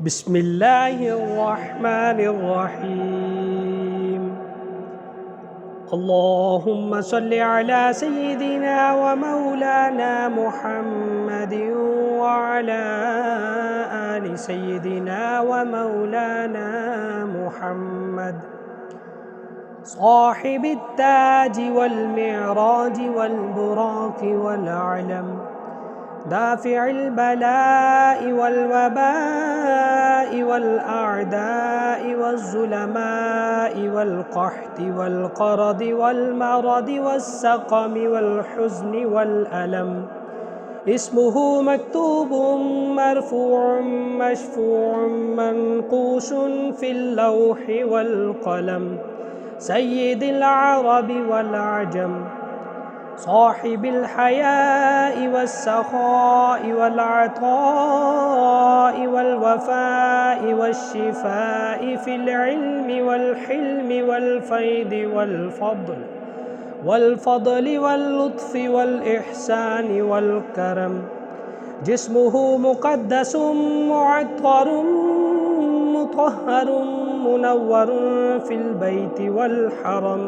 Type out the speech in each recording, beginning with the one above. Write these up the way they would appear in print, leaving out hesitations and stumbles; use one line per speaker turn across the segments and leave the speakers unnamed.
بسم الله الرحمن الرحيم. اللهم صل على سيدنا ومولانا محمد وعلى آل سيدنا ومولانا محمد صاحب التاج والمعراج والبراق والعلم، دافع البلاء والوباء والأعداء والظلماء والقحط والقرض والمرض والسقم والحزن والألم. اسمه مكتوب مرفوع مشفوع منقوش في اللوح والقلم، سيد العرب والعجم، صاحب الحياء والسخاء والعطاء والوفاء والشفاء في العلم والحلم والفيض والفضل واللطف والإحسان والكرم. جسمه مقدس معطر مطهر منور في البيت والحرم،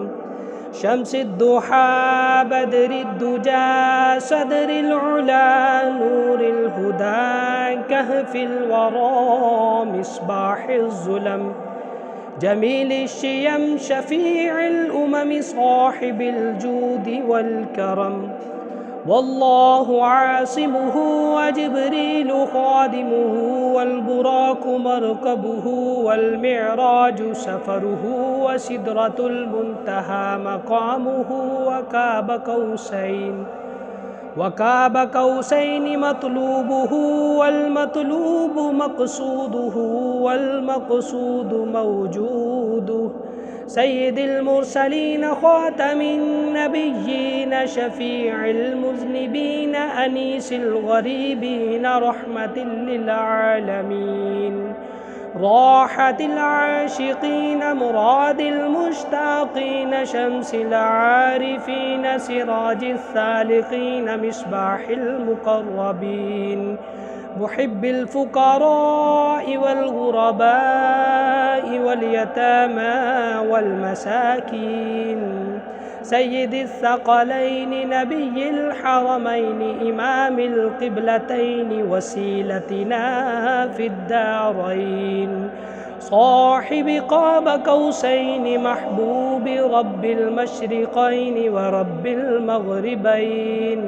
شمس الضحى بدر الدجى صدر العلا نور الهدى كهف الورى مصباح الظلم، جميل الشيم شفيع الأمم صاحب الجود والكرم. والله عاصمه وجبريل خادمه والبراق مركبه والمعراج سفره وسدرة المنتهى مقامه وكاب قوسين مطلوبه والمطلوب مقصوده والمقصود موجوده، سيد المرسلين خاتم النبيين شفيع المذنبين أنيس الغريبين رحمة للعالمين، راحة العاشقين مراد المشتاقين، شمس العارفين سراج الثالقين مصباح المقربين، محب الفقراء والغرباء واليتامى والمساكين، سيد الثقلين نبي الحرمين إمام القبلتين وسيلتنا في الدارين، صاحب قاب قوسين محبوب رب المشرقين ورب المغربين،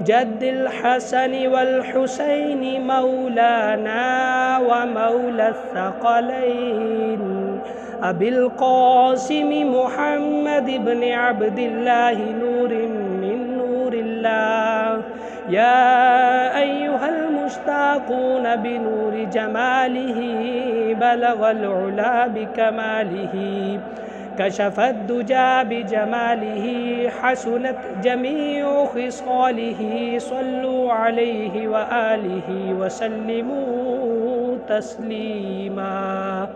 جد الحسن والحسين مولانا ومولى الثقلين، أبي القاسم محمد بن عبد الله نور من نور الله. يا أيها المشتاقون بنور جماله بلغ العلا بكماله، كشف الدجى بجماله حسنت جميع خصاله، صلوا عليه وآله وسلموا تسليما.